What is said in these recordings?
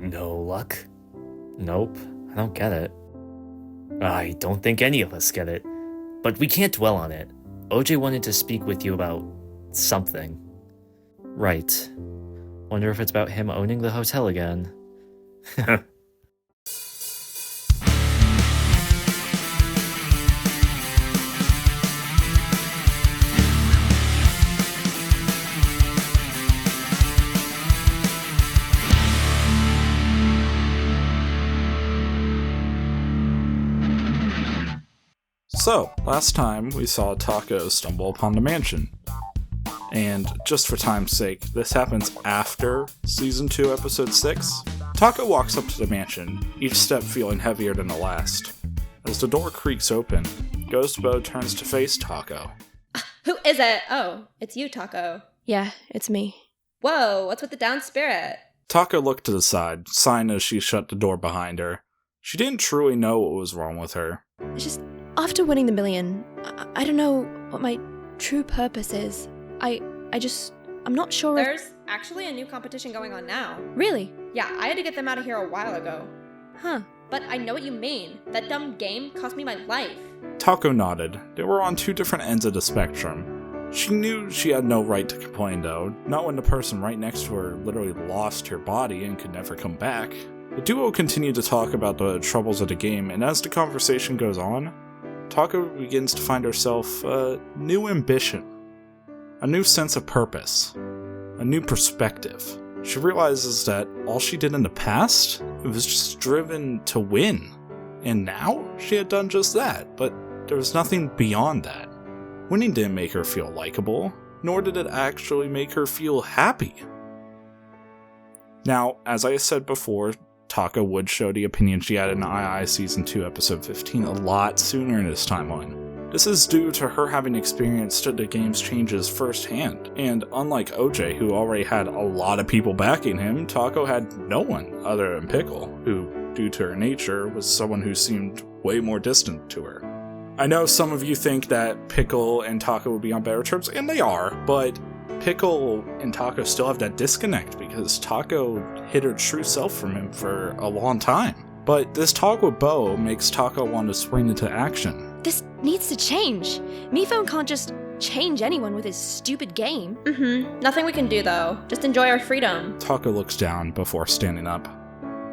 No luck? Nope, I don't get it. I don't think any of us get it. But we can't dwell on it. OJ wanted to speak with you about something. Right. Wonder if it's about him owning the hotel again. So, last time we saw Taco stumble upon the mansion. And just for time's sake, this happens after Season 2, Episode 6. Taco walks up to the mansion, each step feeling heavier than the last. As the door creaks open, Ghost Bo turns to face Taco. Who is it? Oh, it's you, Taco. Yeah, it's me. Whoa, what's with the down spirit? Taco looked to the side, sighing as she shut the door behind her. She didn't truly know what was wrong with her. It's just, after winning the million, I don't know what my true purpose is. I'm not sure There's actually a new competition going on now. Really? Yeah, I had to get them out of here a while ago. Huh. But I know what you mean. That dumb game cost me my life. Taco nodded. They were on two different ends of the spectrum. She knew she had no right to complain though, not when the person right next to her literally lost her body and could never come back. The duo continued to talk about the troubles of the game, and as the conversation goes on, Taco begins to find herself a new ambition, a new sense of purpose, a new perspective. She realizes that all she did in the past, it was just driven to win, and now she had done just that, but there was nothing beyond that. Winning didn't make her feel likable, nor did it actually make her feel happy. Now, as I said before, Taco would show the opinion she had in II Season 2 Episode 15 a lot sooner in this timeline. This is due to her having experienced the game's changes firsthand, and unlike OJ, who already had a lot of people backing him, Taco had no one other than Pickle, who, due to her nature, was someone who seemed way more distant to her. I know some of you think that Pickle and Taco would be on better terms, and they are, but Pickle and Taco still have that disconnect because Taco hid her true self from him for a long time. But this talk with Bo makes Taco want to spring into action. This needs to change. Miphone can't just change anyone with his stupid game. Nothing we can do though. Just enjoy our freedom. Taco looks down before standing up.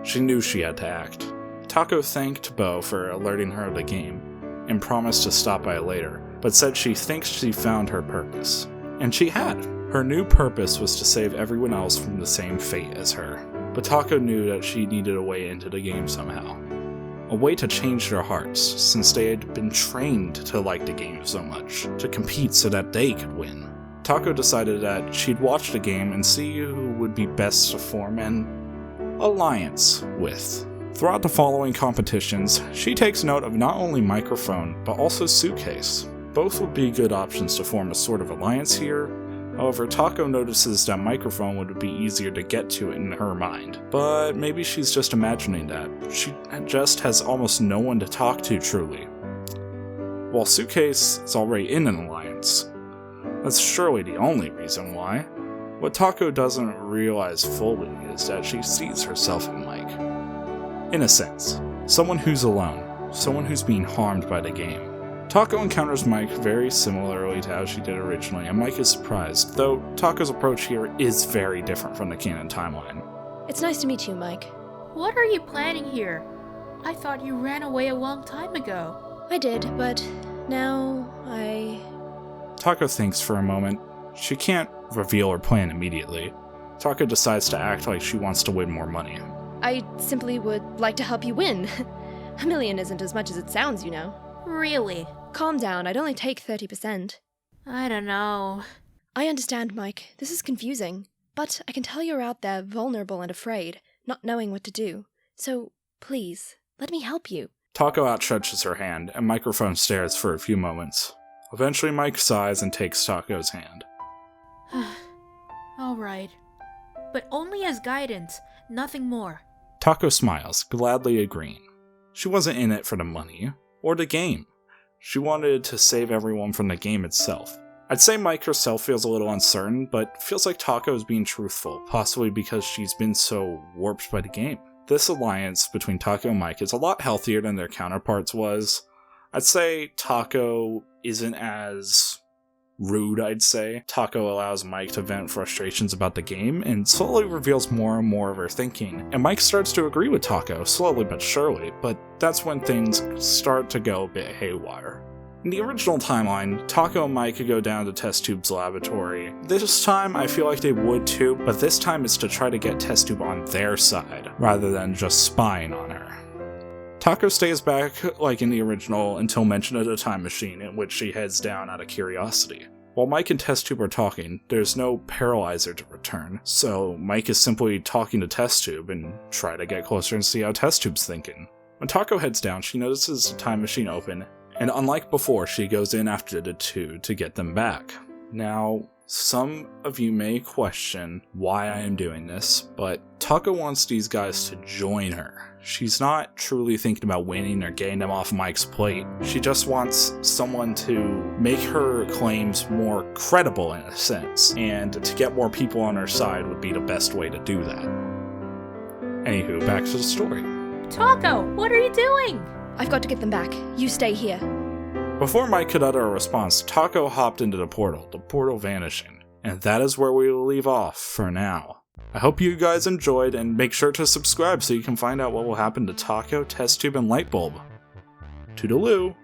She knew she had to act. Taco thanked Bo for alerting her of the game and promised to stop by later, but said she thinks she found her purpose. And she had. Her new purpose was to save everyone else from the same fate as her. But Taco knew that she needed a way into the game somehow. A way to change their hearts, since they had been trained to like the game so much, to compete so that they could win. Taco decided that she'd watch the game and see who would be best to form an alliance with. Throughout the following competitions, she takes note of not only Microphone, but also Suitcase. Both would be good options to form a sort of alliance here. However, Taco notices that Microphone would be easier to get to in her mind. But maybe she's just imagining that. She just has almost no one to talk to truly. While Suitcase is already in an alliance. That's surely the only reason why. What Taco doesn't realize fully is that she sees herself in Mike. In a sense, someone who's alone, someone who's being harmed by the game. Taco encounters Mike very similarly to how she did originally, and Mike is surprised, though Taco's approach here is very different from the canon timeline. It's nice to meet you, Mike. What are you planning here? I thought you ran away a long time ago. I did, but now Taco thinks for a moment. She can't reveal her plan immediately. Taco decides to act like she wants to win more money. I simply would like to help you win. $1 million isn't as much as it sounds, you know. Really? Calm down, I'd only take 30%. I don't know. I understand, Mike. This is confusing. But I can tell you're out there vulnerable and afraid, not knowing what to do. So, please, let me help you. Taco outstretches her hand, and Microphone stares for a few moments. Eventually, Mike sighs and takes Taco's hand. Alright. But only as guidance, nothing more. Taco smiles, gladly agreeing. She wasn't in it for the money, or the game. She wanted to save everyone from the game itself. I'd say Mike herself feels a little uncertain, but feels like Taco is being truthful, possibly because she's been so warped by the game. This alliance between Taco and Mike is a lot healthier than their counterparts was. I'd say Taco isn't as rude, I'd say. Taco allows Mike to vent frustrations about the game and slowly reveals more and more of her thinking. And Mike starts to agree with Taco, slowly but surely, but that's when things start to go a bit haywire. In the original timeline, Taco and Mike could go down to Test Tube's laboratory. This time, I feel like they would too, but this time it's to try to get Test Tube on their side, rather than just spying on her. Taco stays back, like in the original, until mention of the time machine, in which she heads down out of curiosity. While Mike and Test Tube are talking, there's no paralyzer to return, so Mike is simply talking to Test Tube and try to get closer and see how Test Tube's thinking. When Taco heads down, she notices the time machine open, and unlike before, she goes in after the two to get them back. Now, some of you may question why I am doing this, but Taco wants these guys to join her. She's not truly thinking about winning or getting them off Mike's plate. She just wants someone to make her claims more credible in a sense, and to get more people on her side would be the best way to do that. Anywho, back to the story. Taco, what are you doing? I've got to get them back. You stay here. Before Mike could utter a response, Taco hopped into the portal vanishing. And that is where we will leave off for now. I hope you guys enjoyed, and make sure to subscribe so you can find out what will happen to Taco, Test Tube, and Lightbulb. Toodaloo!